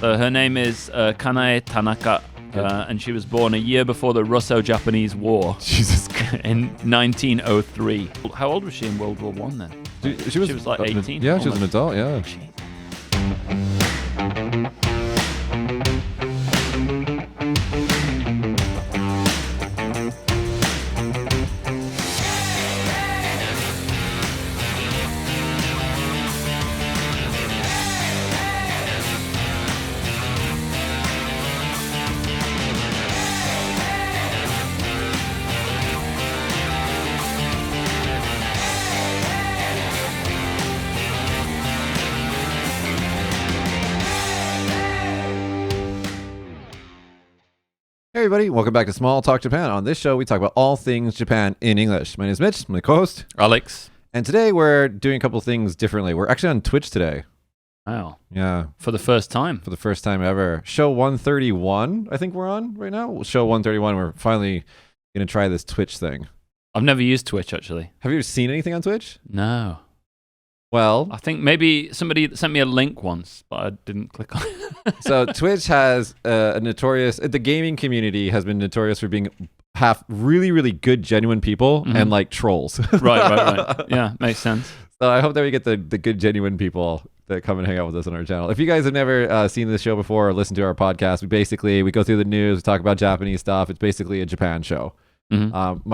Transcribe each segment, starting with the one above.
So her name is Kanae Tanaka, and she was born a year before the Russo-Japanese War. Jesus Christ. In 1903. How old was she in World War One then? She was like 18. Yeah, she was an adult, yeah. Hey everybody, welcome back to Small Talk Japan. On this show, we talk about all things Japan in English. My name is Mitch, I'm the co-host. Alex. And today we're doing a couple of things differently. We're actually on Twitch today. Wow. Yeah. For the first time. For the first time ever. Show 131, I think we're on right now. Show 131, we're finally going to try this Twitch thing. I've never used Twitch, actually. Have you ever seen anything on Twitch? No. Well, I think maybe somebody sent me a link once, but I didn't click on it. So Twitch has a notorious, the gaming community has been notorious for being half really, really good, genuine people and like trolls. Right. Yeah, makes sense. So I hope that we get the good, genuine people that come and hang out with us on our channel. If you guys have never seen this show before or listened to our podcast, we go through the news, we talk about Japanese stuff. It's basically a Japan show. Mm-hmm.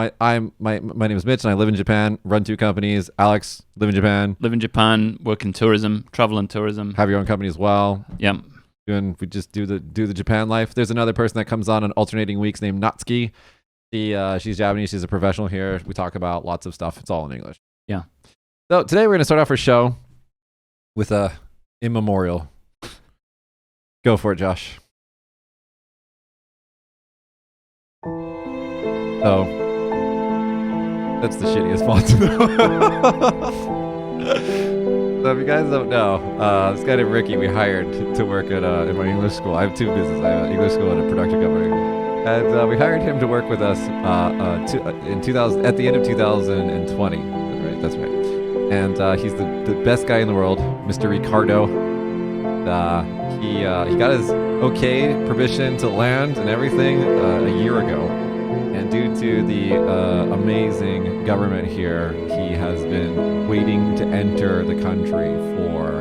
My name is Mitch and I live in Japan, run 2 companies. Alex, live in Japan, work in tourism, travel and tourism. Have your own company as well. Yep. We just do the Japan life. There's another person that comes on alternating weeks named Natsuki. She's Japanese, she's a professional here. We talk about lots of stuff. It's all in English. Yeah. So today we're gonna start off our show with a immemorial. Go for it, Josh. Oh, that's the shittiest font. So if you guys don't know, this guy named Ricky we hired to work at in my English school. I have 2 businesses. I have an English school and a production company. And we hired him to work with us at the end of 2020. That's right. And he's the best guy in the world, Mr. Ricardo. He got his permission to land and everything a year ago. And due to the amazing government here, he has been waiting to enter the country for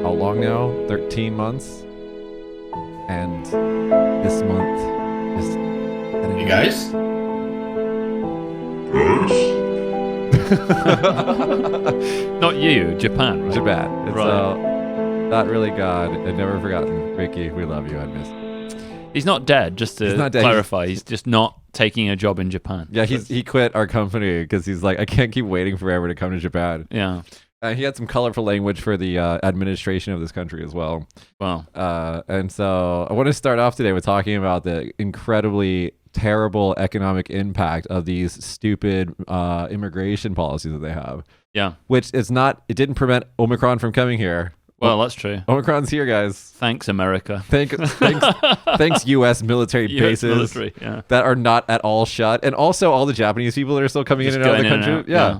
how long now? 13 months. And this month is... Hey guys? Not you, Japan. Right? Japan. And right. So, not really God, and never forgotten. Ricky, we love you. I miss. He's not dead, just to clarify. He's just not taking a job in Japan. Yeah, he quit our company because he's like, I can't keep waiting forever to come to Japan. Yeah. He had some colorful language for the administration of this country as well. Wow. And so I want to start off today with talking about the incredibly terrible economic impact of these stupid immigration policies that they have. Yeah. Which it didn't prevent Omicron from coming here. Well, that's true. Omicron's here, guys. Thanks, America. Thanks, U.S. military bases that are not at all shut. And also all the Japanese people that are still coming in and out of the country. Yeah.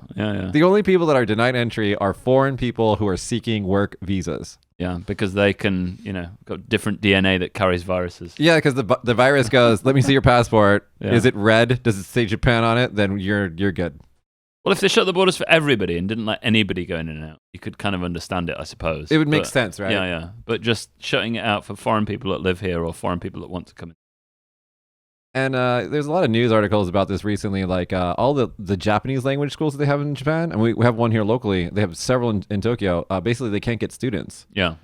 The only people that are denied entry are foreign people who are seeking work visas. Yeah, because they can, got different DNA that carries viruses. Yeah, because the virus goes, let me see your passport. Yeah. Is it red? Does it say Japan on it? Then you're good. Well, if they shut the borders for everybody and didn't let anybody go in and out, you could kind of understand it, I suppose. It would make sense, right? Yeah. But just shutting it out for foreign people that live here or foreign people that want to come in. And there's a lot of news articles about this recently, like all the Japanese language schools that they have in Japan. And we have one here locally. They have several in Tokyo. Basically, they can't get students. Yeah.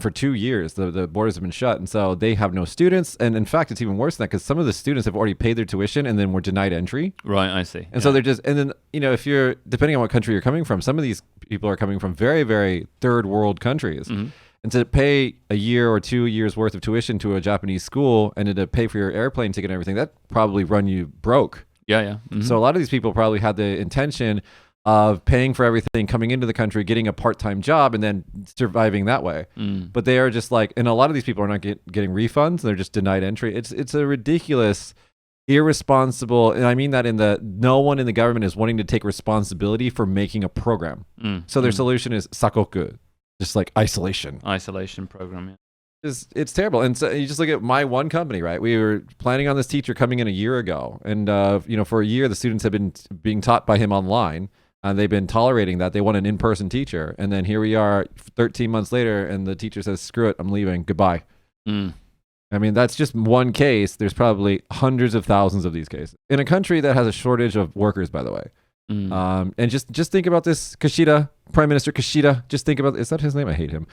For 2 years, the borders have been shut. And so they have no students. And in fact, it's even worse than that because some of the students have already paid their tuition and then were denied entry. Right, I see. And so they're just, and then, if you're, depending on what country you're coming from, some of these people are coming from very, very third world countries. Mm-hmm. And to pay a year or 2 years worth of tuition to a Japanese school and then to pay for your airplane ticket and everything, that probably run you broke. Yeah. Mm-hmm. So a lot of these people probably had the intention of paying for everything, coming into the country, getting a part-time job, and then surviving that way. But they are just like, and a lot of these people are not getting refunds. They're just denied entry. It's a ridiculous, irresponsible, and I mean that no one in the government is wanting to take responsibility for making a program. So their solution is sakoku. Just like isolation program, yeah. it's terrible. And so you just look at my one company, right? We were planning on this teacher coming in a year ago, and for a year the students have been being taught by him online, and they've been tolerating that. They want an in-person teacher, and then here we are 13 months later, and the teacher says, "Screw it, I'm leaving. Goodbye." I mean, that's just one case. There's probably hundreds of thousands of these cases in a country that has a shortage of workers, by the way. And just think about this, Kishida, Prime Minister Kishida. Just think about, is that his name? I hate him.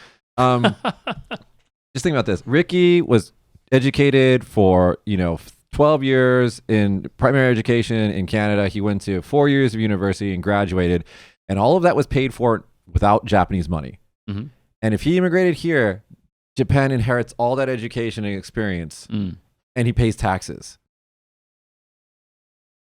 Just think about this. Ricky was educated for 12 years in primary education in Canada. He went to 4 years of university and graduated, and all of that was paid for without Japanese money. And if he immigrated here, Japan inherits all that education and experience, and he pays taxes.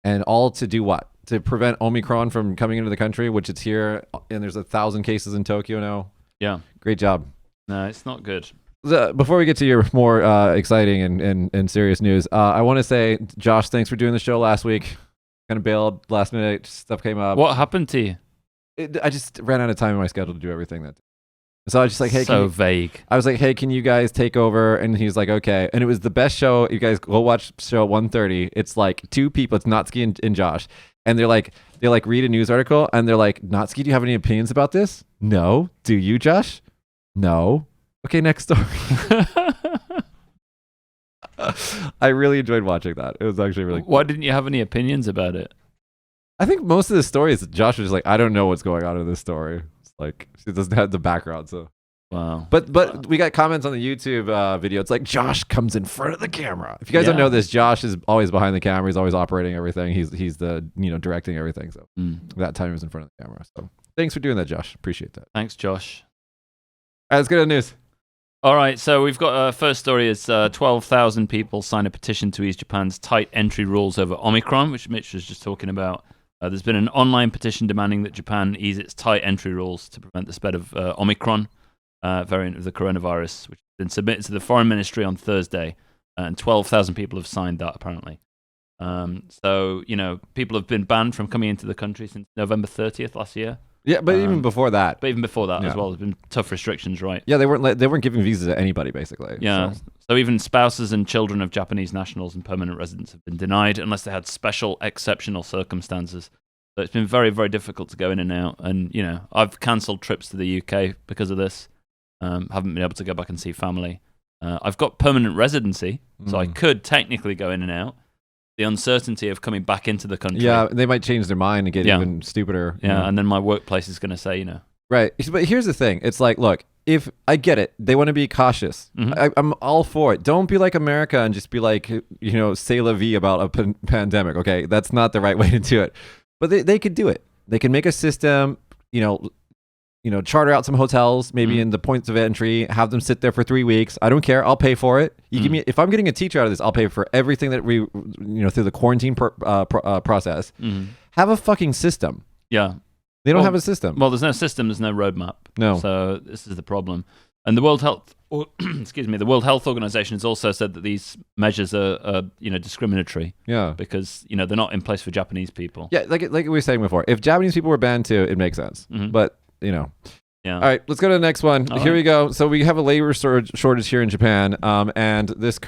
And all to do what? To prevent Omicron from coming into the country, which it's here, and there's 1,000 cases in Tokyo now. Yeah. Great job. No, it's not good. Before we get to your more exciting and serious news, I want to say, Josh, thanks for doing the show last week. Kind of bailed last minute. Stuff came up. What happened to you? I just ran out of time in my schedule to do everything that day. So I was just like, hey, so vague. I was like, hey, can you guys take over? And he's like, okay. And it was the best show. You guys go watch show 1:30. It's like two people. It's Natsuki and Josh. And they read a news article and they're like, Natsuki, do you have any opinions about this? No. Do you, Josh? No. Okay, next story. I really enjoyed watching that. It was actually really cool. Why didn't you have any opinions about it? I think most of the stories, Josh was just like, I don't know what's going on in this story. It's like, it doesn't have the background, so. Wow. But we got comments on the YouTube video. It's like, Josh comes in front of the camera. If you guys don't know this, Josh is always behind the camera. He's always operating everything. He's the, directing everything. So that time he was in front of the camera. So thanks for doing that, Josh. Appreciate that. Thanks, Josh. All right, let's get to the news. All right, so we've got first story is 12,000 people signed a petition to ease Japan's tight entry rules over Omicron, which Mitch was just talking about. There's been an online petition demanding that Japan ease its tight entry rules to prevent the spread of Omicron variant of the coronavirus, which has been submitted to the Foreign Ministry on Thursday, and 12,000 people have signed that, apparently. So, people have been banned from coming into the country since November 30th last year. Yeah, but even before that. But even before that as well, there's been tough restrictions, right? Yeah, they weren't giving visas to anybody, basically. Yeah, so even spouses and children of Japanese nationals and permanent residents have been denied unless they had special exceptional circumstances. So it's been very, very difficult to go in and out. And, I've cancelled trips to the UK because of this. Haven't been able to go back and see family. I've got permanent residency, so I could technically go in and out. The uncertainty of coming back into the country. Yeah, they might change their mind and get even stupider. Yeah, and then my workplace is going to say, Right. But here's the thing. It's like, look, if I get it, they want to be cautious. I'm all for it. Don't be like America and just be like, say la vie about a pandemic. Okay, that's not the right way to do it. But they could do it. They can make a system, charter out some hotels, maybe in the points of entry, have them sit there for 3 weeks. I don't care. I'll pay for it. You give me, if I'm getting a teacher out of this, I'll pay for everything that we, through the quarantine process. Have a fucking system. Yeah. They don't have a system. Well, there's no system. There's no roadmap. No. So this is the problem. And the World Health, the World Health Organization has also said that these measures are discriminatory. Yeah. Because, they're not in place for Japanese people. Yeah, like we were saying before. If Japanese people were banned too, it makes sense. But, Yeah. All right, let's go to the next one. Here we go. So we have a labor shortage here in Japan, and this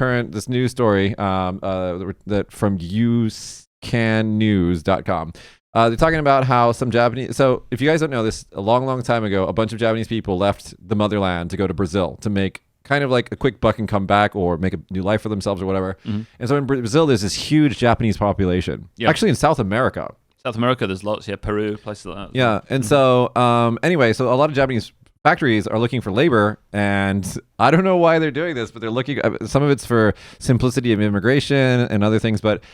news story that from uscannews.com. They're talking about how some Japanese. So if you guys don't know this, a long time ago, a bunch of Japanese people left the motherland to go to Brazil to make kind of like a quick buck and come back, or make a new life for themselves or whatever. And so in Brazil, there's this huge Japanese population. Yeah. Actually, in South America. South America, there's lots, Peru, places like that. Yeah, and so anyway, so a lot of Japanese factories are looking for labor, and I don't know why they're doing this, but they're looking. Some of it's for simplicity of immigration and other things, but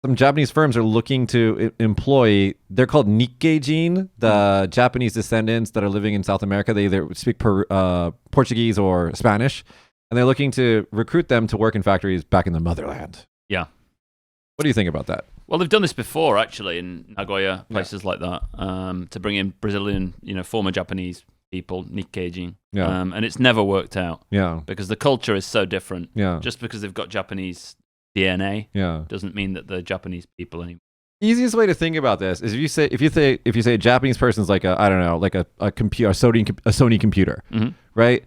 some Japanese firms are looking to employ. They're called Nikkei-jin, the Japanese descendants that are living in South America. They either speak Portuguese or Spanish, and they're looking to recruit them to work in factories back in the motherland. Yeah. What do you think about that? Well, they've done this before, actually, in Nagoya, places like that, to bring in Brazilian, former Japanese people, Nikkei-jin. Yeah. And it's never worked out. Yeah. Because the culture is so different. Yeah. Just because they've got Japanese DNA doesn't mean that they're Japanese people anymore. Easiest way to think about this is if you say a Japanese person's like a computer, a Sony computer, right?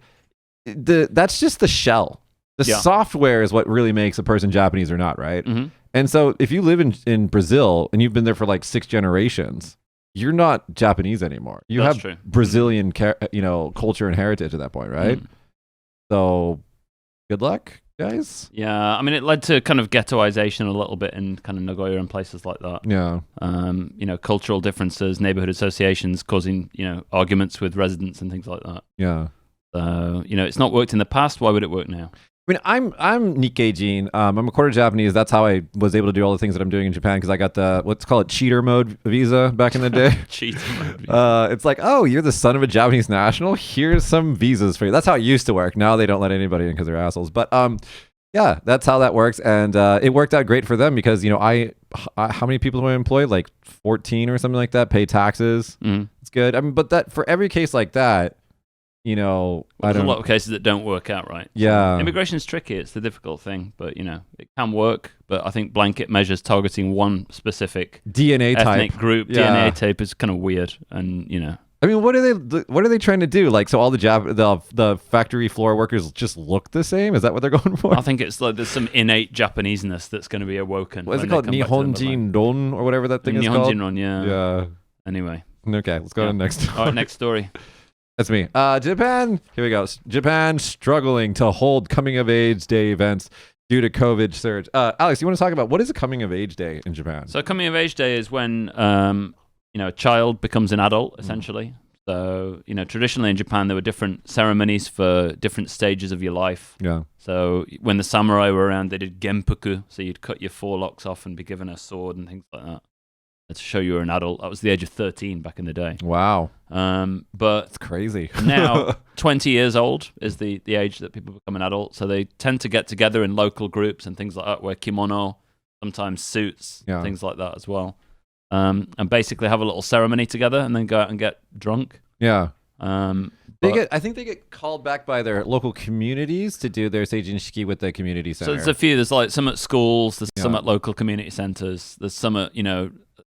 that's just the shell. The software is what really makes a person Japanese or not, right? Mm-hmm. And so if you live in Brazil and you've been there for like 6 generations, you're not Japanese anymore. You That's have true. Brazilian, culture and heritage at that point, right? So good luck, guys. Yeah, I mean, it led to kind of ghettoization a little bit in kind of Nagoya and places like that. Yeah. Cultural differences, neighborhood associations causing, arguments with residents and things like that. Yeah. So, it's not worked in the past. Why would it work now? I mean, I'm Nikkei-jin. I'm a quarter Japanese. That's how I was able to do all the things that I'm doing in Japan because I got the, let's call it cheater mode visa back in the day. Cheater mode visa. It's like, oh, you're the son of a Japanese national? Here's some visas for you. That's how it used to work. Now they don't let anybody in because they're assholes. But yeah, that's how that works. And it worked out great for them because, I how many people do I employ? Like 14 or something like that, pay taxes. Mm-hmm. It's good. I mean, but that for every case like that, there's a lot of cases that don't work out right. Yeah. So immigration's tricky. It's the difficult thing, but it can work. But I think blanket measures targeting one specific DNA ethnic type group, DNA type is kind of weird. And I mean, what are they trying to do? Like, so all the factory floor workers just look the same? Is that what they're going for? I think it's like there's some innate Japaneseness that's going to be awoken. What is it called? Nihonjin Don or whatever that thing is called? Nihonjin Ron, yeah. Yeah. Anyway. Okay, let's go to the next story. All right, next story. That's me. Japan. Here we go. Japan struggling to hold coming of age day events due to COVID surge. Alex, you want to talk about what is a coming of age day in Japan? So coming of age day is when a child becomes an adult, essentially. So traditionally in Japan there were different ceremonies for different stages of your life. Yeah. So when the samurai were around, they did genpuku. So you'd cut your forelocks off and be given a sword and things like that to show you were an adult. That was the age of 13 back in the day. Wow. But it's crazy. Now 20 years old is the age that people become an adult. So they tend to get together in local groups and things like that, wear kimono, sometimes suits, things like that as well. And basically have a little ceremony together and then go out and get drunk. Yeah. I think they get called back by their local communities to do their Jinshiki with the community center. So there's a few. There's like some at schools. There's some at local community centers. There's some at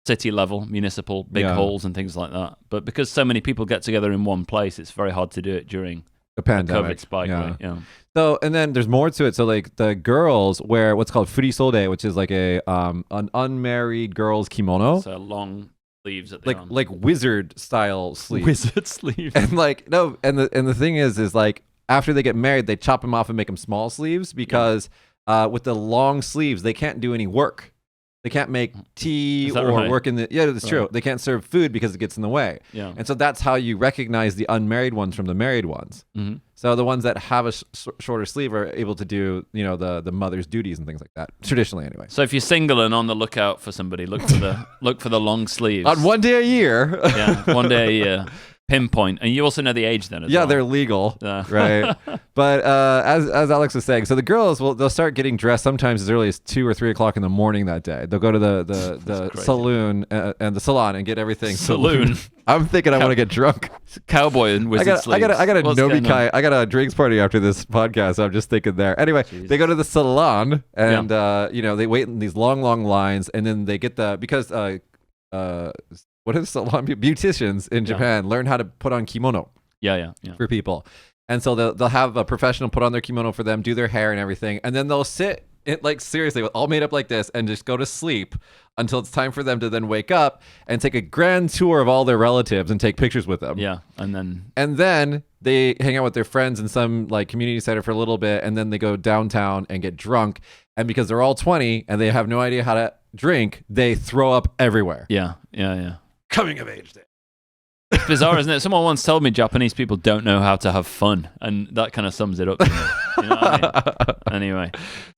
city level, municipal, big halls and things like that. But because so many people get together in one place, it's very hard to do it during the pandemic. COVID spike. Right? Yeah. So, and then there's more to it. So, like the girls wear what's called furisode, which is like an unmarried girl's kimono. So long sleeves at the arm. Like wizard style sleeves. Wizard sleeves. And the thing is like after they get married, they chop them off and make them small sleeves because with the long sleeves they can't do any work. They can't make tea or work in the... Yeah, that's true. They can't serve food because it gets in the way. Yeah. And so that's how you recognize the unmarried ones from the married ones. Mm-hmm. So the ones that have a shorter sleeve are able to do, the mother's duties and things like that. Traditionally, anyway. So if you're single and on the lookout for somebody, look for the long sleeves. On one day a year. Yeah, one day a year. Pinpoint, and you also know the age then as well. Yeah, they're legal, right? But as Alex was saying, so the girls they'll start getting dressed sometimes as early as 2 or 3 o'clock in the morning that day. They'll go to the saloon and the salon and get everything. Saloon. I'm thinking I want to get drunk. Cowboy and wizard sleeves. I got a Nobikai. I got a drinks party after this podcast. So I'm just thinking there. Anyway, They go to the salon and they wait in these long lines, and then they get because what are the salon beauticians in Japan learn how to put on kimono for people. And so they'll have a professional put on their kimono for them, do their hair and everything. And then they'll sit seriously all made up like this and just go to sleep until it's time for them to then wake up and take a grand tour of all their relatives and take pictures with them. Yeah. And then they hang out with their friends in some like community center for a little bit. And then they go downtown and get drunk. And because they're all 20 and they have no idea how to drink, they throw up everywhere. Yeah. Coming of age day. It's bizarre, isn't it? Someone once told me Japanese people don't know how to have fun, and that kind of sums it up for me. You know what I mean? Anyway,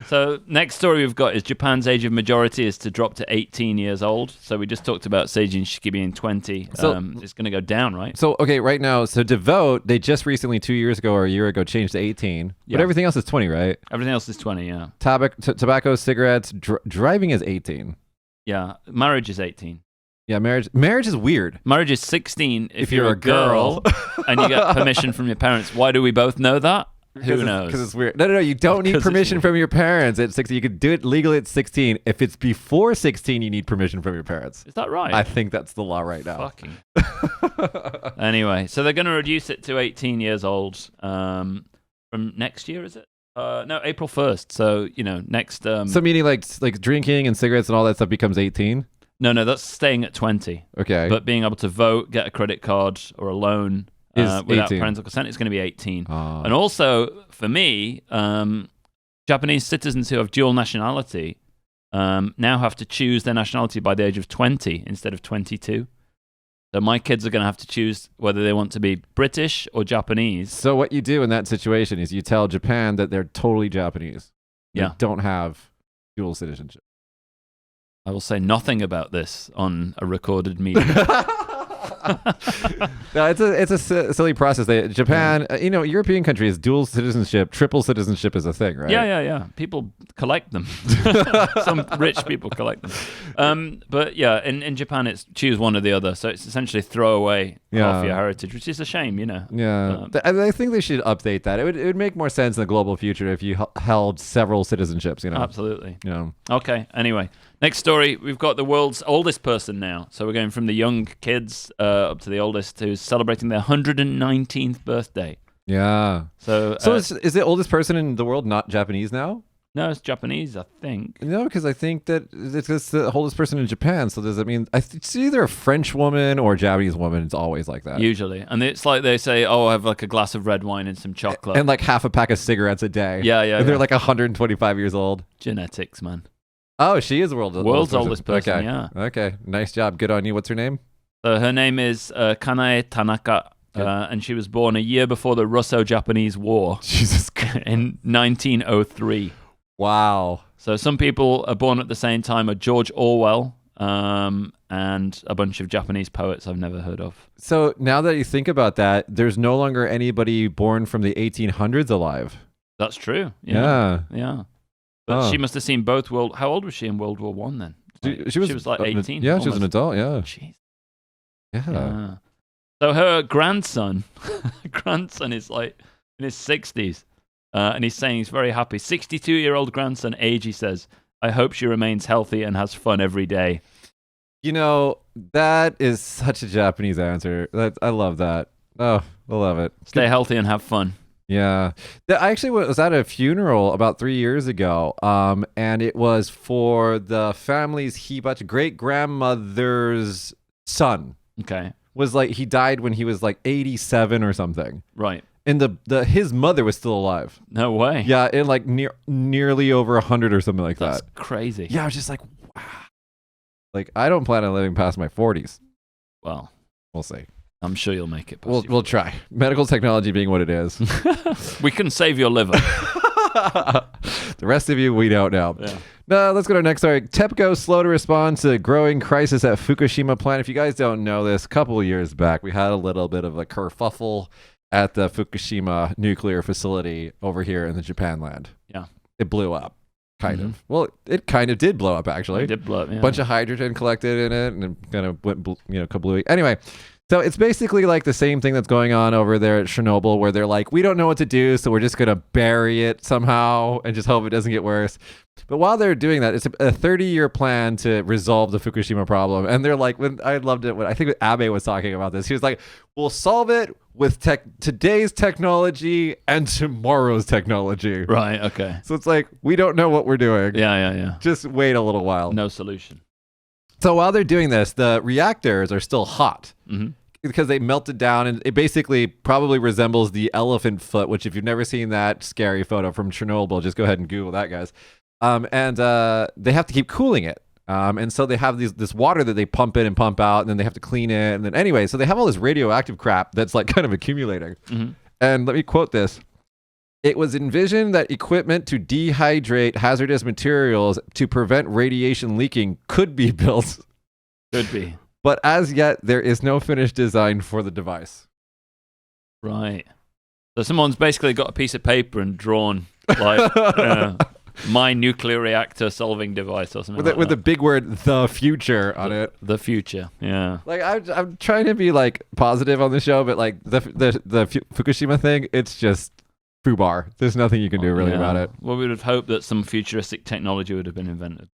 so next story we've got is Japan's age of majority is to drop to 18 years old. So we just talked about Jinshiki being 20. So it's going to go down, right? So, okay, right now, so to vote, they just recently 2 years ago or a year ago changed to 18. But everything else is 20, right? Everything else is 20, yeah. Tobacco, cigarettes, driving is 18. Yeah, marriage is 18. Yeah, marriage is weird. Marriage is 16 if you're a girl and you get permission from your parents. Why do we both know that? Who knows? Because it's weird. No, you don't need permission from your parents at 16. You could do it legally at 16. If it's before 16, you need permission from your parents. Is that right? I think that's the law right now. Fucking. Anyway, so they're going to reduce it to 18 years old from from next year, is it? No, April 1st. So, next... So meaning like drinking and cigarettes and all that stuff becomes 18? No, that's staying at 20. Okay. But being able to vote, get a credit card or a loan without 18. parental consent is going to be 18. And also, for me, Japanese citizens who have dual nationality now have to choose their nationality by the age of 20 instead of 22. So my kids are going to have to choose whether they want to be British or Japanese. So what you do in that situation is you tell Japan that they're totally Japanese. They don't have dual citizenship. I will say nothing about this on a recorded meeting. No, it's a silly process. Japan, European countries, dual citizenship, triple citizenship is a thing, right? Yeah. People collect them. Some rich people collect them. But yeah, in Japan, it's choose one or the other. So it's essentially throw away half your heritage, which is a shame, Yeah. I think they should update that. It would make more sense in the global future if you held several citizenships, Absolutely. Yeah. Okay, anyway. Next story, we've got the world's oldest person now. So we're going from the young kids up to the oldest who's celebrating their 119th birthday. Yeah. So is the oldest person in the world not Japanese now? No, it's Japanese, I think. No, because I think that it's the oldest person in Japan. So does it mean it's either a French woman or a Japanese woman? It's always like that. Usually. And it's like they say, I have like a glass of red wine and some chocolate. And like half a pack of cigarettes a day. Yeah. And they're like 125 years old. Genetics, man. Oh, she is the world's oldest person. Okay. Yeah. Okay. Nice job. Good on you. What's her name? Her name is Kanae Tanaka, and she was born a year before the Russo-Japanese War. Jesus Christ. In 1903. Wow. So some people are born at the same time are George Orwell and a bunch of Japanese poets I've never heard of. So now that you think about that, there's no longer anybody born from the 1800s alive. That's true. Yeah. But she must have seen both How old was she in World War One then? She was like 18. Yeah, she was an adult. Yeah. Jeez. Yeah. So her grandson is like in his 60s, and he's saying he's very happy. 62-year-old grandson, age, he says, I hope she remains healthy and has fun every day. That is such a Japanese answer. I love that. Oh, I love it. Stay healthy and have fun. Yeah. I actually was at a funeral about 3 years ago, and it was for the family's great-grandmother's son. Okay. Was like, he died when he was like 87 or something. Right. And his mother was still alive. No way. Yeah, in like nearly over 100 or something like that. That's crazy. Yeah, I was just like, wow. Like, I don't plan on living past my 40s. Well, we'll see. I'm sure you'll make it. We'll try. Medical technology being what it is. We can save your liver. The rest of you, we don't know. Yeah. Let's go to our next story. Tepco slow to respond to growing crisis at Fukushima plant. If you guys don't know this, a couple of years back, we had a little bit of a kerfuffle at the Fukushima nuclear facility over here in the Japan land. Yeah. It blew up. Kind of. Well, it kind of did blow up, actually. It did blow up, yeah. A bunch of hydrogen collected in it, and it kind of went, kablooey. Anyway, so it's basically like the same thing that's going on over there at Chernobyl, where they're like, we don't know what to do, so we're just going to bury it somehow and just hope it doesn't get worse. But while they're doing that, it's a 30-year plan to resolve the Fukushima problem. And they're like, I loved it when I think Abe was talking about this. He was like, we'll solve it with today's technology and tomorrow's technology. Right, okay. So it's like, we don't know what we're doing. Yeah. Just wait a little while. No solution. So while they're doing this, the reactors are still hot because they melted down, and it basically probably resembles the elephant foot, which if you've never seen that scary photo from Chernobyl, just go ahead and Google that, guys. And they have to keep cooling it. And so they have this water that they pump in and pump out, and then they have to clean it. And then anyway, so they have all this radioactive crap that's like kind of accumulating. And let me quote this. It was envisioned that equipment to dehydrate hazardous materials to prevent radiation leaking could be built. Could be. But as yet, there is no finished design for the device. Right. So someone's basically got a piece of paper and drawn like my nuclear reactor solving device or something with the big word "the future" on it. The future, yeah. Like I'm trying to be like positive on the show, but like the Fukushima thing, it's just foobar. There's nothing you can do really about it. Well, we would have hoped that some futuristic technology would have been invented.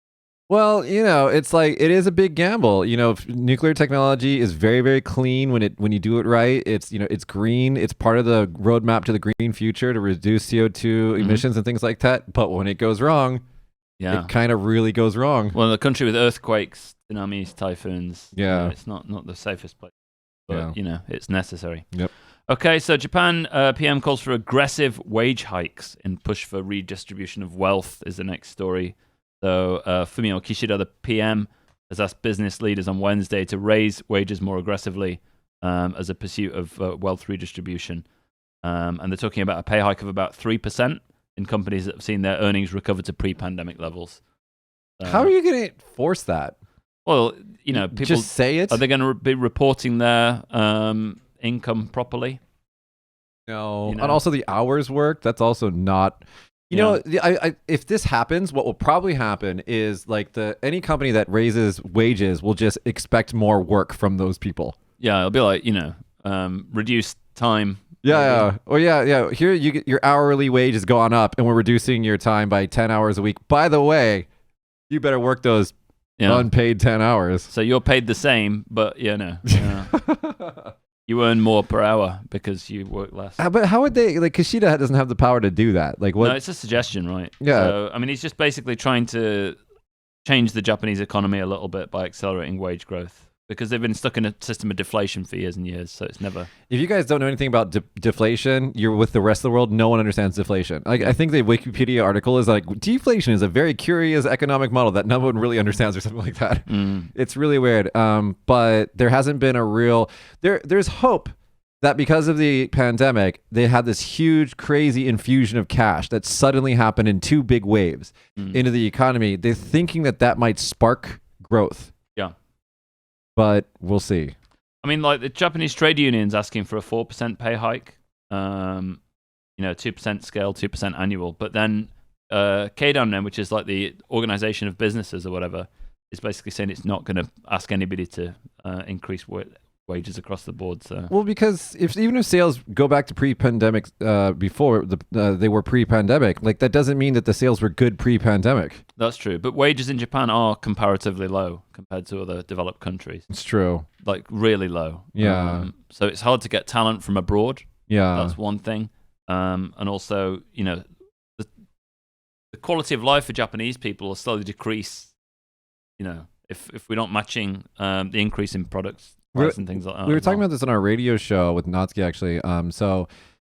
Well, it's like it is a big gamble. Nuclear technology is very, very clean when you do it right. It's green. It's part of the roadmap to the green future to reduce CO2 emissions and things like that. But when it goes wrong, it kind of really goes wrong. Well, a country with earthquakes, tsunamis, typhoons, it's not the safest place. But, it's necessary. Yep. Okay, so Japan PM calls for aggressive wage hikes in push for redistribution of wealth is the next story. So Fumio Kishida, the PM, has asked business leaders on Wednesday to raise wages more aggressively as a pursuit of wealth redistribution. And they're talking about a pay hike of about 3% in companies that have seen their earnings recover to pre-pandemic levels. How are you going to force that? Well, people just say it. Are they going to be reporting their income properly? No. And also the hours worked. That's also not. If this happens, what will probably happen is like any company that raises wages will just expect more work from those people. Yeah, it'll be like reduced time. Yeah. Here you get your hourly wage has gone up, and we're reducing your time by 10 hours a week. By the way, you better work those unpaid 10 hours. So you're paid the same, but you earn more per hour because you work less. But how would they, like, Kishida doesn't have the power to do that. Like, what? No, it's a suggestion, right? Yeah. So, he's just basically trying to change the Japanese economy a little bit by accelerating wage growth because they've been stuck in a system of deflation for years and years. So it's never. If you guys don't know anything about deflation, you're with the rest of the world. No one understands deflation. Like, I think the Wikipedia article is like, deflation is a very curious economic model that no one really understands or something like that. It's really weird. But there hasn't been a real. There's hope that because of the pandemic, they had this huge, crazy infusion of cash that suddenly happened in two big waves into the economy. They're thinking that might spark growth. Yeah. But we'll see. Like the Japanese trade unions asking for a 4% pay hike, 2% scale, 2% annual. But then Keidan, which is like the organization of businesses or whatever, is basically saying it's not going to ask anybody to increase wages across the board. So. Well, because even if sales go back to pre-pandemic before they were pre-pandemic, like that doesn't mean that the sales were good pre-pandemic. That's true, but wages in Japan are comparatively low compared to other developed countries. It's true, like really low. Yeah. So it's hard to get talent from abroad. Yeah, that's one thing. And also, the quality of life for Japanese people will slowly decrease. If we're not matching the increase in products. And things like that. We were talking about this on our radio show with Natsuki actually. So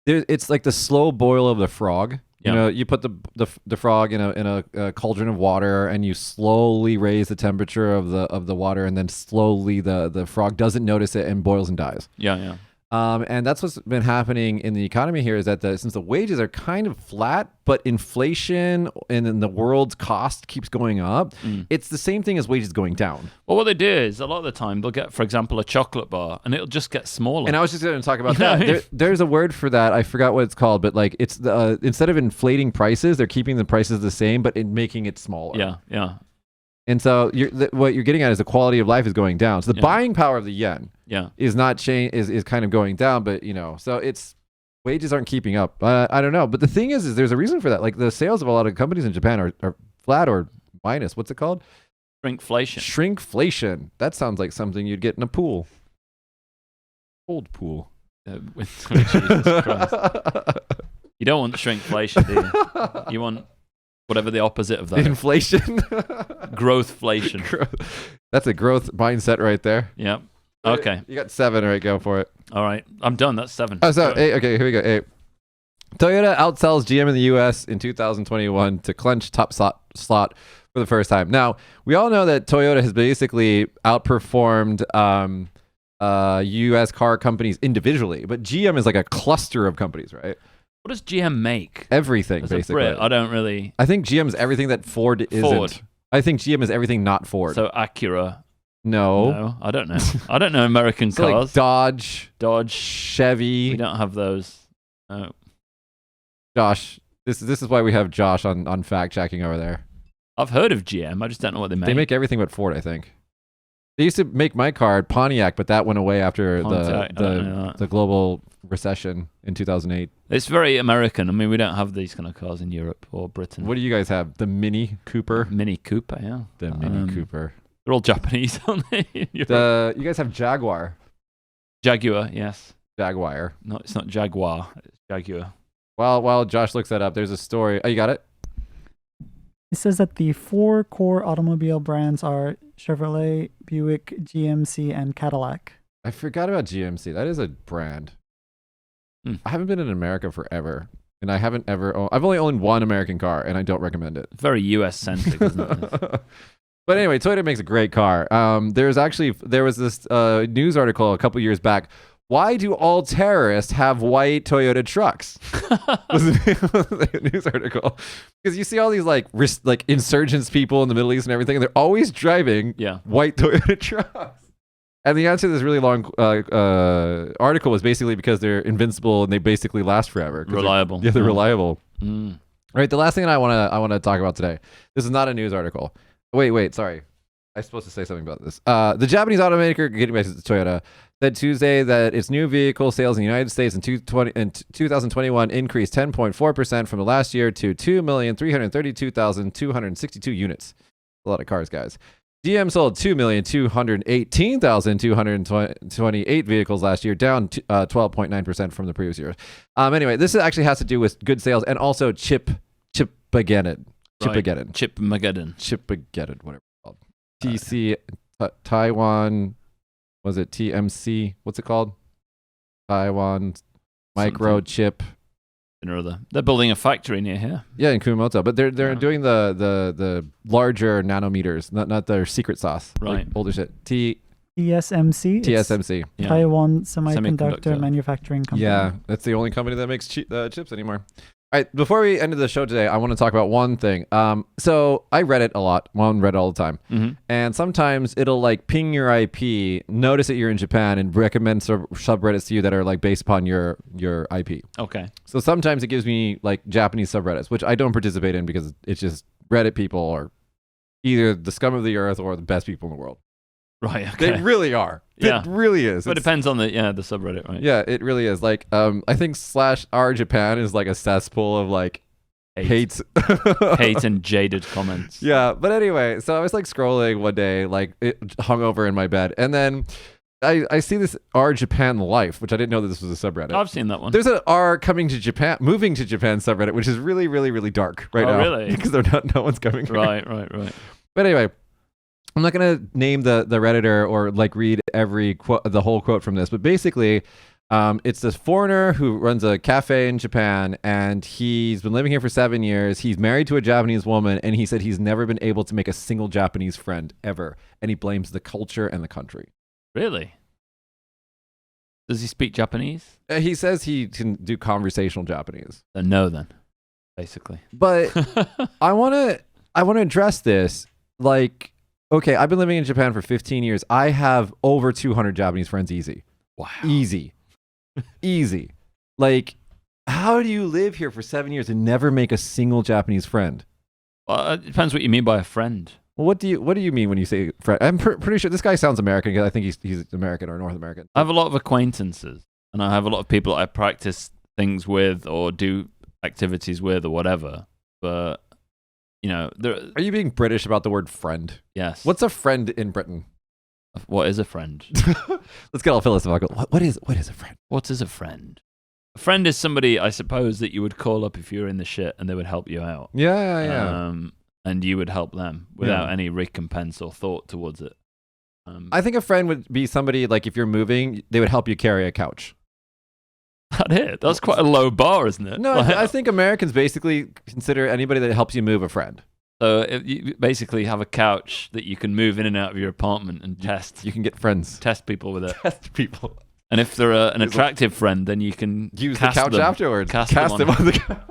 it's like the slow boil of the frog. You put the frog in a cauldron of water, and you slowly raise the temperature of the water, and then slowly the frog doesn't notice it and boils and dies. Yeah. And that's what's been happening in the economy here is that since the wages are kind of flat, but inflation and then the world's cost keeps going up, it's the same thing as wages going down. Well, what they do is a lot of the time they'll get, for example, a chocolate bar and it'll just get smaller. And I was just going to talk about that. There's a word for that. I forgot what it's called, but like it's instead of inflating prices, they're keeping the prices the same, but making it smaller. Yeah. And so what you're getting at is the quality of life is going down. So the buying power of the yen is not is kind of going down, but so it's wages aren't keeping up. I don't know, but the thing is there's a reason for that. Like the sales of a lot of companies in Japan are flat or minus. What's it called? Shrinkflation. That sounds like something you'd get in a pool. Cold pool. Jesus Christ. You don't want shrinkflation, do you? You want whatever the opposite of that. Inflation. Growthflation. That's a growth mindset right there. Yep. Okay. You got 7. All right, go for it. All right. I'm done. That's 7. Oh, so 8. Okay, here we go. 8. Toyota outsells GM in the U.S. in 2021 to clinch top slot for the first time. Now, we all know that Toyota has basically outperformed U.S. car companies individually, but GM is like a cluster of companies, right? What does GM make? Everything, As basically. a Brit, I don't really. I think GM is everything that Ford isn't. I think GM is everything not Ford. So Acura. No, I don't know. I don't know American so cars. Like Dodge, Chevy. We don't have those. No. Josh, this is why we have Josh on fact checking over there. I've heard of GM. I just don't know what they make. They make everything but Ford, I think. They used to make my car at Pontiac, but that went away after the global recession in 2008. It's very American. I mean, we don't have these kind of cars in Europe or Britain. What do you guys have? The Mini Cooper? Mini Cooper, yeah. The Mini Cooper. They're all Japanese, aren't they? You guys have Jaguar. Jaguar, yes. Jaguar. No, it's not Jaguar. It's Jaguar. While Josh looks that up, there's a story. Oh, you got it? It says that the 4 core automobile brands are Chevrolet, Buick, GMC, and Cadillac. I forgot about GMC. That is a brand. I haven't been in America forever, and I haven't ever I've only owned one American car, and I don't recommend it. Very US-centric, isn't it? But anyway, Toyota makes a great car. There was this news article a couple years back. Why do all terrorists have white Toyota trucks? Was the news article. Because you see all these like insurgents people in the Middle East and everything, and they're always driving white Toyota trucks. And the answer to this really long article was basically because they're invincible and they basically last forever. Reliable. They're reliable. Mm. All right, the last thing I want to talk about today. This is not a news article. Wait, sorry. I'm supposed to say something about this. The Japanese automaker, getting back to Toyota, said Tuesday that its new vehicle sales in the United States in 2021 increased 10.4% from the last year to 2,332,262 units. A lot of cars, guys. GM sold 2,218,228 vehicles last year, down 12.9% from the previous year. Anyway, this actually has to do with good sales and also Chipageddon. Chipageddon, whatever it's called. Taiwan, was it TMC? What's it called? Taiwan Microchip. They're building a factory near here. Yeah, in Kumamoto, but they're doing the larger nanometers, not their secret sauce. Right. Like older shit. TSMC. TSMC. Yeah. Taiwan Semiconductor Manufacturing Company. Yeah, that's the only company that makes chips anymore. All right, before we end the show today, I want to talk about one thing. So I Reddit a lot. Well, on Reddit all the time. Mm-hmm. And sometimes it'll like ping your IP, notice that you're in Japan, and recommend subreddits to you that are like based upon your IP. Okay. So sometimes it gives me like Japanese subreddits, which I don't participate in because it's just Reddit people are either the scum of the earth or the best people in the world. Right. Okay. They really are. Yeah. It really is. But it depends on the subreddit, right? Yeah, it really is. Like, I think /r_Japan is like a cesspool of like hate and jaded comments. Yeah, but anyway, so I was like scrolling one day, like it hung over in my bed, and then I see this R Japan Life, which I didn't know that this was a subreddit. I've seen that one. There's an R moving to Japan subreddit, which is really, really, really dark right now. Really? Because no one's coming. Right. But anyway, I'm not going to name the Redditor or like read the whole quote from this, but basically it's this foreigner who runs a cafe in Japan, and he's been living here for 7 years. He's married to a Japanese woman, and he said he's never been able to make a single Japanese friend ever, and he blames the culture and the country. Really? Does he speak Japanese? He says he can do conversational Japanese. No, then, basically. But I want to address this. Like, okay, I've been living in Japan for 15 years. I have over 200 Japanese friends easy. Wow. Easy. Like, how do you live here for 7 years and never make a single Japanese friend? Well, it depends what you mean by a friend. Well, what do you mean when you say friend? I'm pretty sure this guy sounds American because I think he's American or North American. I have a lot of acquaintances, and I have a lot of people that I practice things with or do activities with or whatever. But, you know... Are you being British about the word friend? Yes. What's a friend in Britain? What is a friend? Let's get all philosophical. What is a friend? What is a friend? A friend is somebody, I suppose, that you would call up if you were in the shit and they would help you out. Yeah. And you would help them without any recompense or thought towards it. I think a friend would be somebody, like, if you're moving, they would help you carry a couch. That's quite a low bar, isn't it? No, I think Americans basically consider anybody that helps you move a friend. So if you basically have a couch that you can move in and out of your apartment and test. You can get friends. Test people with it. Test people. And if they're an attractive friend, then you can use the couch afterwards. Cast them on the couch.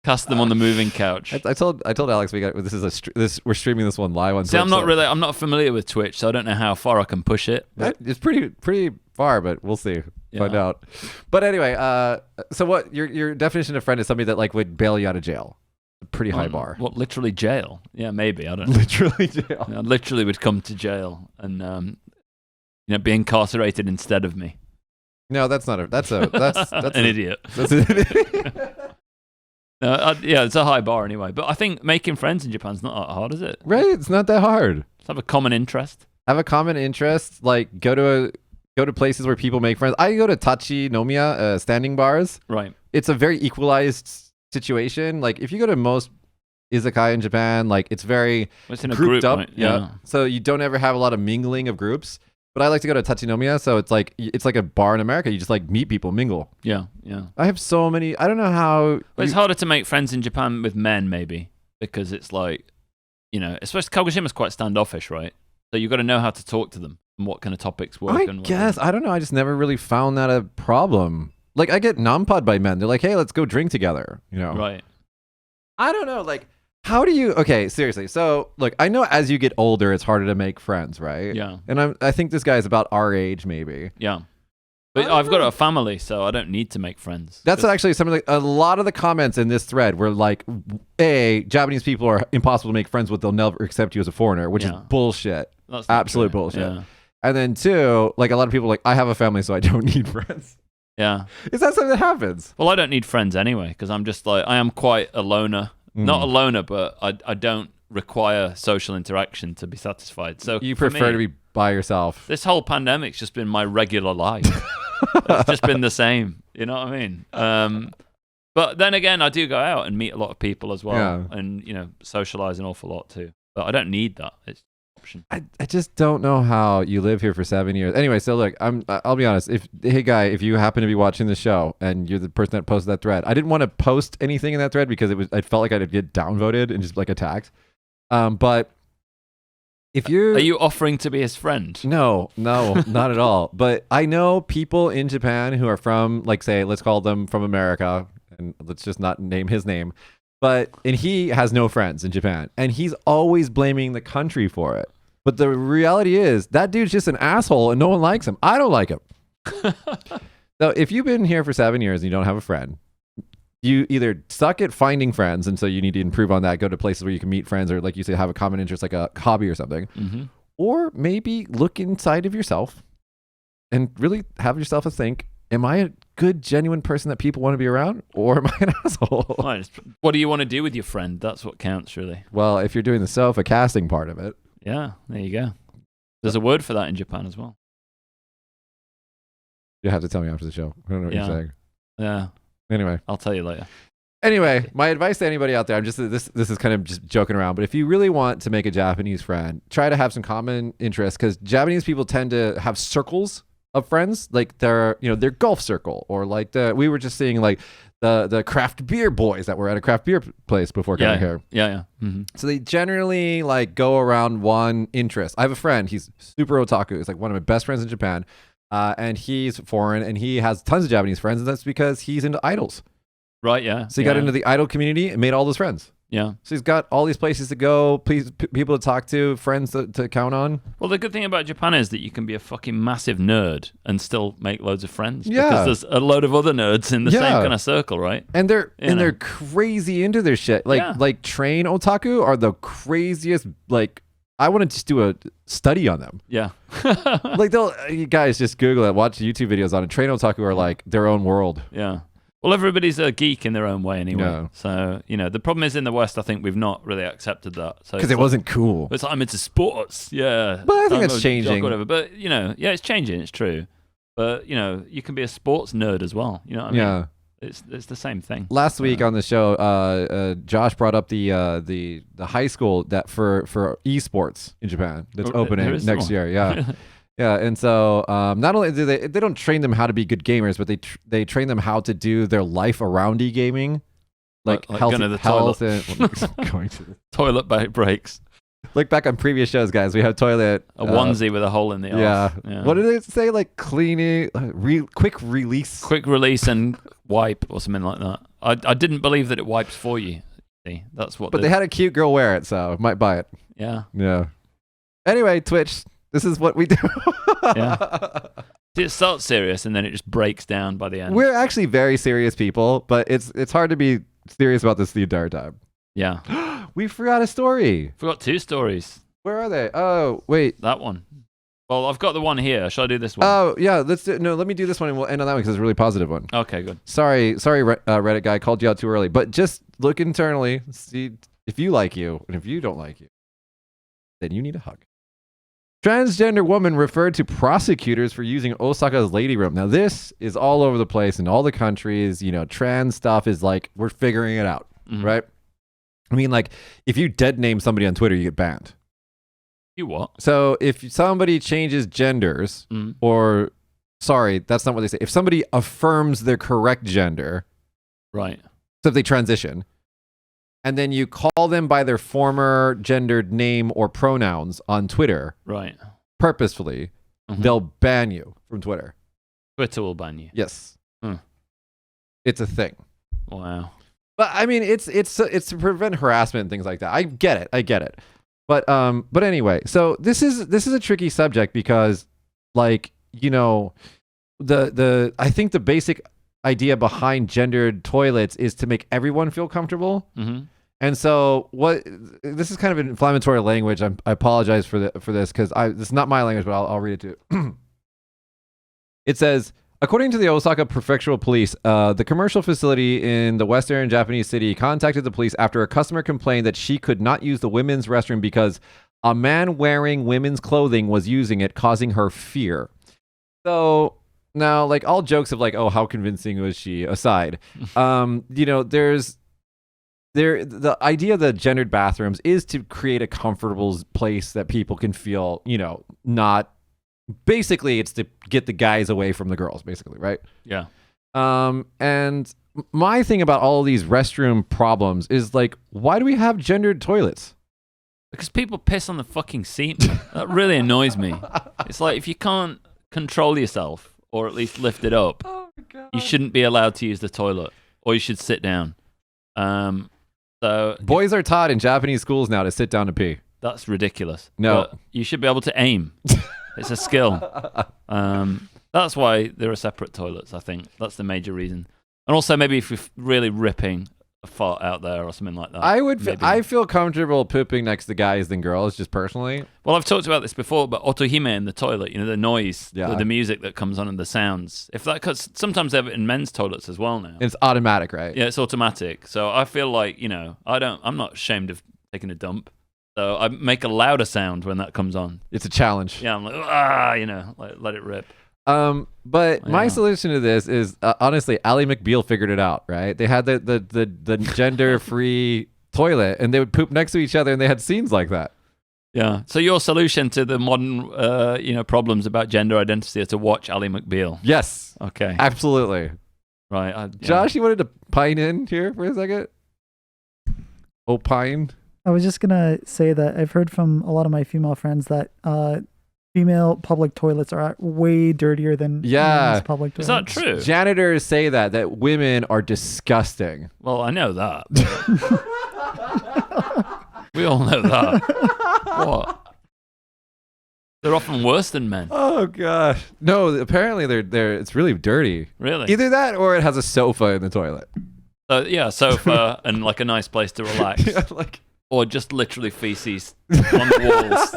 Cast them on the moving couch. I told Alex we're streaming this one live on Twitch. I'm not familiar with Twitch, so I don't know how far I can push it. It's pretty far, but we'll see. Find out. But anyway, so what your definition of friend is somebody that like would bail you out of jail. a pretty high bar. What, literally jail? Yeah, maybe. I don't know. Literally jail. I literally would come to jail and be incarcerated instead of me. No, that's not a. That's an idiot. That's an idiot. No, yeah, it's a high bar anyway. But I think making friends in Japan's not that hard, is it? Right, it's not that hard. Just have a common interest. Have a common interest, like go to places where people make friends. I go to Tachi Nomiya, standing bars. Right. It's a very equalized situation. Like if you go to most izakaya in Japan, like it's very It's in a grouped group, up. right? Yeah. So you don't ever have a lot of mingling of groups. But I like to go to Tachi Nomiya, so it's like a bar in America. You just like meet people, mingle. Yeah. I have so many. I don't know how. But it's harder to make friends in Japan with men, maybe, because it's like, especially Kagoshima's quite standoffish, right? So you've got to know how to talk to them and what kind of topics work. I guess. I don't know. I just never really found that a problem. Like, I get nampad by men. They're like, hey, let's go drink together, Right. I don't know. Like, how do you... Okay, seriously. So, look, I know as you get older, it's harder to make friends, right? Yeah. And I think this guy's about our age, maybe. Yeah. But I've got a family, so I don't need to make friends. That's actually something like a lot of the comments in this thread were like, A, Japanese people are impossible to make friends with. They'll never accept you as a foreigner, which is bullshit. That's not absolute true. bullshit. Yeah. And then 2, like a lot of people are like, I have a family, so I don't need friends. Yeah. Is that something that happens? Well, I don't need friends anyway, because I'm just like, I am quite a loner. Not a loner, but I don't require social interaction to be satisfied. So you prefer to be by yourself. This whole pandemic's just been my regular life. It's just been the same. You know what I mean? But then again, I do go out and meet a lot of people as well, and socialize an awful lot too. But I don't need that. It's an option. I just don't know how you live here for 7 years. Anyway, so look, I'll be honest. Hey guy, if you happen to be watching the show and you're the person that posted that thread, I didn't want to post anything in that thread because I felt like I'd get downvoted and just like attacked. But if Are you offering to be his friend? No, not at all. But I know people in Japan who are from, like, say, let's call them from America, and let's just not name his name. And he has no friends in Japan, and he's always blaming the country for it. But the reality is that dude's just an asshole, and no one likes him. I don't like him. So if you've been here for 7 years and you don't have a friend, you either suck at finding friends, and so you need to improve on that, go to places where you can meet friends, or like you say, have a common interest, like a hobby or something. Mm-hmm. Or maybe look inside of yourself and really have yourself a think, am I a good, genuine person that people want to be around, or am I an asshole? Right. What do you want to do with your friend? That's what counts, really. Well, if you're doing the sofa casting part of it. Yeah, there you go. There's a word for that in Japan as well. You have to tell me after the show. I don't know what you're saying. Yeah. Anyway. I'll tell you later. Anyway, my advice to anybody out there, this is kind of just joking around, but if you really want to make a Japanese friend, try to have some common interests, because Japanese people tend to have circles of friends, like their golf circle, or like we were just seeing like the craft beer boys that were at a craft beer place before coming here. Yeah. Mm-hmm. So they generally like go around one interest. I have a friend, he's super otaku. He's like one of my best friends in Japan. And he's foreign, and he has tons of Japanese friends, and that's because he's into idols. Right, yeah. So he got into the idol community and made all those friends. Yeah. So he's got all these places to go, people to talk to, friends to count on. Well, the good thing about Japan is that you can be a fucking massive nerd and still make loads of friends. Yeah. Because there's a load of other nerds in the same kind of circle, right? And they're crazy into their shit. Like train otaku are the craziest. Like, I want to just do a study on them. Yeah. Like, you guys just Google it, watch YouTube videos on it. Train otaku are like their own world. Yeah. Well, everybody's a geek in their own way anyway. Yeah. So, the problem is in the West, I think we've not really accepted that. Because it wasn't cool. It's like, I'm into sports. Yeah. But I think that's changing. Whatever. But, it's changing. It's true. But, you can be a sports nerd as well. You know what I mean? Yeah. It's the same thing. Last week on the show, Josh brought up the high school that for esports in Japan that's opening next year. Yeah, yeah. And so not only do they don't train them how to be good gamers, but they train them how to do their life around gaming, like health going to the health toilet. and going to the Toilet breaks. Look back on previous shows, guys. We have toilet a onesie with a hole in the arse. Yeah. What did they say? Like cleaning, quick release, and wipe or something like that. I didn't believe that it wipes for you. See, that's what. But they had a cute girl wear it, so might buy it. Yeah. Yeah. Anyway, Twitch. This is what we do. Yeah. It starts serious and then it just breaks down by the end. We're actually very serious people, but it's hard to be serious about this the entire time. Yeah. We forgot a story. Forgot 2 stories. Where are they? Oh, wait. That one. Well, I've got the one here. Shall I do this one? Oh, yeah. Let me do this one and we'll end on that one because it's a really positive one. Okay, good. Sorry, Reddit guy, called you out too early. But just look internally, see if you like you, and if you don't like you, then you need a hug. Transgender woman referred to prosecutors for using Osaka's lady room. Now, this is all over the place in all the countries. Trans stuff is like, we're figuring it out, right? I mean, like, if you dead name somebody on Twitter, you get banned. You what? So if somebody changes genders, or sorry, that's not what they say. If somebody affirms their correct gender, right? So if they transition, and then you call them by their former gendered name or pronouns on Twitter, right? Purposefully, they'll ban you from Twitter. Twitter will ban you. Yes, it's a thing. Wow. But I mean, it's to prevent harassment and things like that. I get it. But anyway, so this is a tricky subject because, like, I think the basic idea behind gendered toilets is to make everyone feel comfortable. And so this is kind of an inflammatory language. I apologize for this because this is not my language, but I'll read it too. It says, according to the Osaka Prefectural Police, the commercial facility in the western Japanese city contacted the police after a customer complained that she could not use the women's restroom because a man wearing women's clothing was using it, causing her fear. So now, like, all jokes of like, oh, how convincing was she aside, the idea of the gendered bathrooms is to create a comfortable place that people can feel, not. Basically, it's to get the guys away from the girls, basically, right? Yeah. And my thing about all of these restroom problems is, like, why do we have gendered toilets? Because people piss on the fucking seat, man. That really annoys me. It's like, if you can't control yourself, or at least lift it up, you shouldn't be allowed to use the toilet, or you should sit down. So boys are taught in Japanese schools now to sit down to pee. That's ridiculous. No. But you should be able to aim. It's a skill. That's why there are separate toilets, I think. That's the major reason. And also, maybe if you're really ripping a fart out there or something like that. I feel comfortable pooping next to guys than girls, just personally. Well, I've talked about this before, but otohime in the toilet, the noise, yeah. the music that comes on and the sounds. Because sometimes they have it in men's toilets as well now. It's automatic, right? Yeah, it's automatic. So I feel like, I'm not ashamed of taking a dump. So I make a louder sound when that comes on. It's a challenge. Yeah, I'm like, let it rip. But my solution to this is, honestly, Ally McBeal figured it out, right? They had the gender-free toilet, and they would poop next to each other, and they had scenes like that. Yeah. So your solution to the modern, problems about gender identity is to watch Ally McBeal. Yes. Okay. Absolutely. Right. Josh, you wanted to pine in here for a second? Opine? I was just gonna say that I've heard from a lot of my female friends that female public toilets are way dirtier than men's public toilets. Is that true? Janitors say that women are disgusting. Well, I know that. We all know that. What? They're often worse than men. Oh gosh. No, apparently they're it's really dirty. Really? Either that or it has a sofa in the toilet. Sofa and like a nice place to relax. Yeah, or just literally feces on the walls.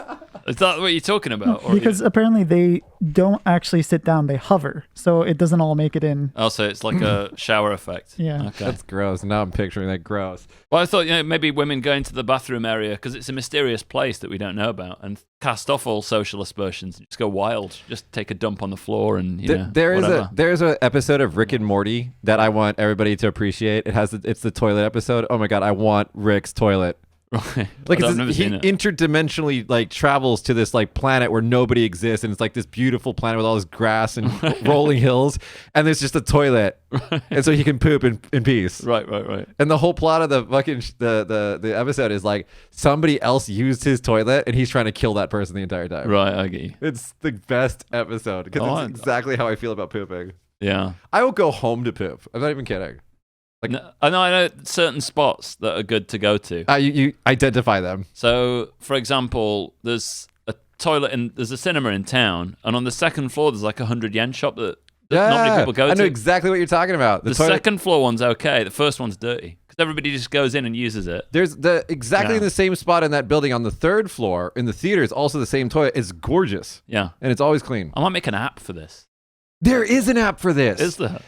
Is that what you're talking about? Or because apparently they don't actually sit down, they hover. So it doesn't all make it in. Oh, so it's like a shower effect. Yeah. Okay. That's gross. Now I'm picturing that gross. Well, I thought maybe women go into the bathroom area because it's a mysterious place that we don't know about and cast off all social aspersions and just go wild. Just take a dump on the floor and, there's an episode of Rick and Morty that I want everybody to appreciate. It's the toilet episode. Oh my God, I want Rick's toilet. Right. Like he interdimensionally like travels to this like planet where nobody exists, and it's like this beautiful planet with all this grass and rolling hills, and there's just a toilet, and so he can poop in peace. Right. And the whole plot of the fucking the episode is like somebody else used his toilet, and he's trying to kill that person the entire time. Right, I get you. It's the best episode because it's exactly how I feel about pooping. Yeah, I will go home to poop. I'm not even kidding. Like, I know certain spots that are good to go to. You identify them. So, for example, there's a toilet there's a cinema in town, and on the second floor there's like a 100 yen shop that not many people go to. I know exactly what you're talking about. The second floor one's okay. The first one's dirty because Everybody just goes in and uses it. There's exactly in the same spot in that building on the 3rd floor in the theater is also the same toilet. It's gorgeous. Yeah. And it's always clean. I might make an app for this. There is an app for this. Is there?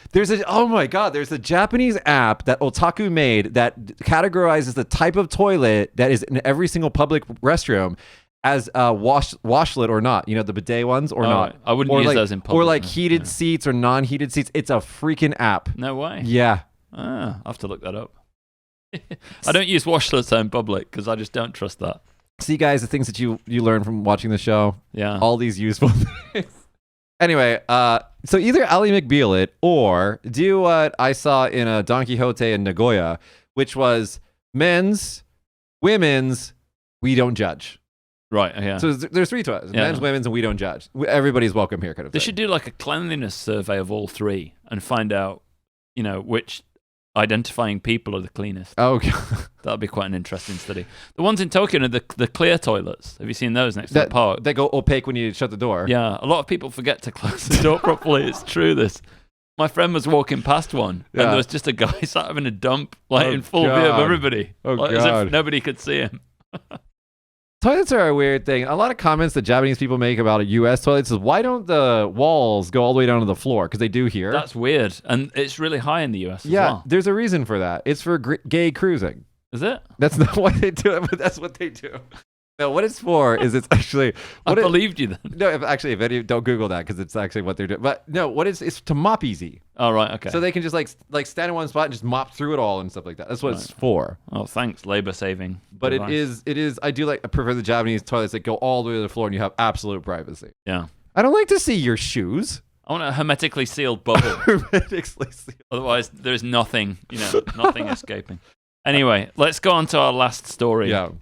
Oh my God, there's a Japanese app that Otaku made that categorizes the type of toilet that is in every single public restroom as washlet or not. You know, the bidet ones or not. I wouldn't use those in public. Or like heated seats or non-heated seats. It's a freaking app. No way. Yeah. I'll have to look that up. I don't use washlets in public because I just don't trust that. See, guys, the things that you learn from watching the show. Yeah. All these useful things. Anyway, so either Ally McBeal it or do what I saw in a Don Quixote in Nagoya, which was men's, women's, we don't judge. Right, yeah. So there's 3 toilets. Men's, women's, and we don't judge. Everybody's welcome here kind of thing. They should do like a cleanliness survey of all 3 and find out, which identifying people are the cleanest. Oh, God. That'd be quite an interesting study. The ones in Tokyo are the clear toilets. Have you seen those next to the park? They go opaque when you shut the door. Yeah, a lot of people forget to close the door properly. It's true, this. My friend was walking past one, and there was just a guy sat having a dump, in full view of everybody. As if nobody could see him. Toilets are a weird thing. A lot of comments that Japanese people make about U.S. toilets is, why don't the walls go all the way down to the floor? Because they do here. That's weird. And it's really high in the U.S. as well. Yeah, there's a reason for that. It's for gay cruising. Is it? That's not why they do it, but that's what they do. No, what it's for is it's actually... I believed you then. No, if any, don't Google that because it's actually what they're doing. But no, it's to mop easy. Oh, right, okay. So they can just like stand in one spot and just mop through it all and stuff like that. That's what it's for. Oh, thanks, labor saving. But device. it is, I prefer the Japanese toilets that go all the way to the floor and you have absolute privacy. Yeah. I don't like to see your shoes. I want a hermetically sealed bubble. Hermetically sealed. Otherwise, there's nothing, nothing escaping. Anyway, let's go on to our last story. Yeah.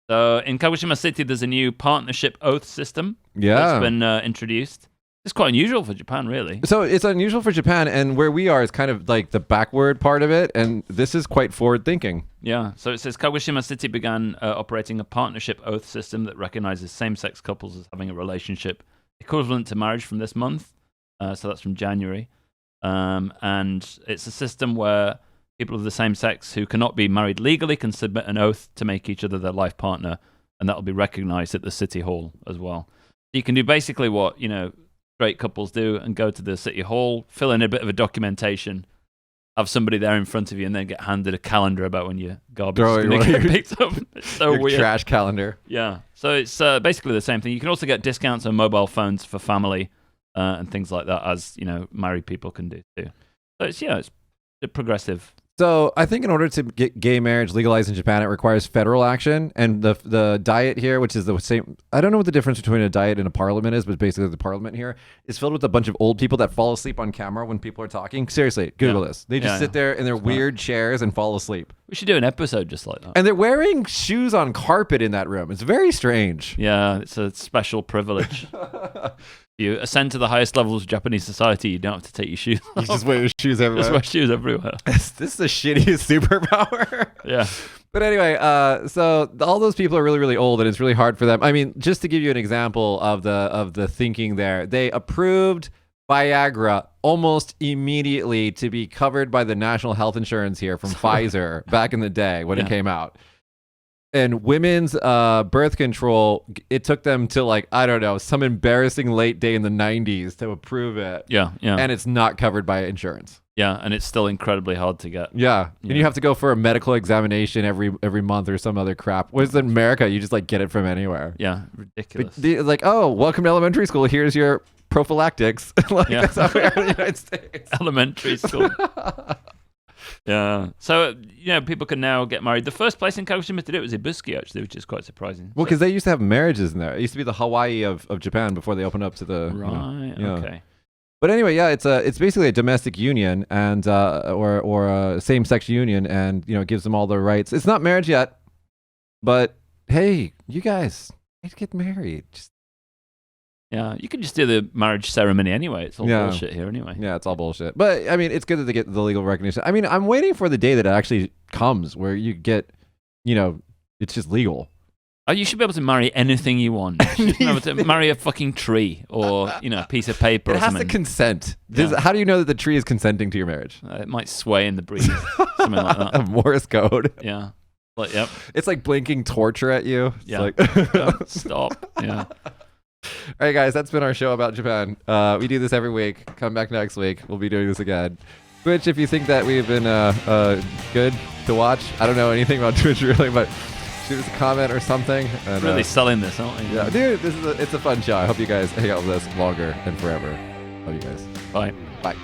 So in Kagoshima City, there's a new partnership oath system that's been introduced. It's quite unusual for Japan, really. So it's unusual for Japan, and where we are is kind of like the backward part of it, and this is quite forward-thinking. Yeah, so it says Kagoshima City began operating a partnership oath system that recognizes same-sex couples as having a relationship equivalent to marriage from this month. So that's from January. And it's a system where people of the same sex who cannot be married legally can submit an oath to make each other their life partner, and that will be recognized at the city hall as well. You can do basically what, straight couples do and go to the city hall, fill in a bit of a documentation, have somebody there in front of you, and then get handed a calendar about when your garbage is going to get picked up. It's so your weird. Trash calendar. Yeah. So it's basically the same thing. You can also get discounts on mobile phones for family and things like that, as, married people can do too. So it's progressive. So I think in order to get gay marriage legalized in Japan, it requires federal action. And the diet here, which is the same, I don't know what the difference between a diet and a parliament is, but basically the parliament here is filled with a bunch of old people that fall asleep on camera when people are talking. Seriously, Google this. They just sit there in their weird chairs and fall asleep. We should do an episode just like that. And they're wearing shoes on carpet in that room. It's very strange. Yeah, it's a special privilege. You ascend to the highest levels of Japanese society, you don't have to take your shoes off. You just wear your shoes everywhere. Just wear shoes everywhere. This is the shittiest superpower. Yeah. But anyway, so all those people are really, really old, and it's really hard for them. I mean, just to give you an example of the thinking there, they approved Viagra almost immediately to be covered by the national health insurance here from Pfizer back in the day when it came out. And women's birth control, it took them to some embarrassing late day in the 90s to approve it. Yeah. And it's not covered by insurance. Yeah, and it's still incredibly hard to get. Yeah. And you have to go for a medical examination every month or some other crap. Whereas in America, you just get it from anywhere. Yeah, ridiculous. Welcome to elementary school. Here's your prophylactics. That's how we are in the United States. Elementary school. Yeah. So, people can now get married. The first place in Kagoshima to do it was Ibuski, actually, which is quite surprising. Well, because they used to have marriages in there. It used to be the Hawaii of Japan before they opened up to the... Right, okay. But anyway, yeah, it's basically a domestic union and or a same-sex union, and, it gives them all the rights. It's not marriage yet, but, hey, you guys need to get married. Yeah, you can just do the marriage ceremony anyway. It's all bullshit here anyway. Yeah, it's all bullshit. But, I mean, it's good that they get the legal recognition. I mean, I'm waiting for the day that it actually comes where you get, it's just legal. Oh, you should be able to marry anything you want. You should be able to marry a fucking tree or, a piece of paper or something. It has to consent. Yeah. How do you know that the tree is consenting to your marriage? It might sway in the breeze. Something like that. A Morse code. Yeah. Yep. It's like blinking torture at you. It's Yeah. like Stop. Yeah. All right, guys, that's been our show about Japan. We do this every week. Come back next week. We'll be doing this again. Twitch, if you think that we've been good to watch, I don't know anything about Twitch really, but shoot us a comment or something. And, Really selling this, aren't we? Yeah, dude, it's a fun show. I hope you guys hang out with us longer and forever. Love you guys. Bye. Bye.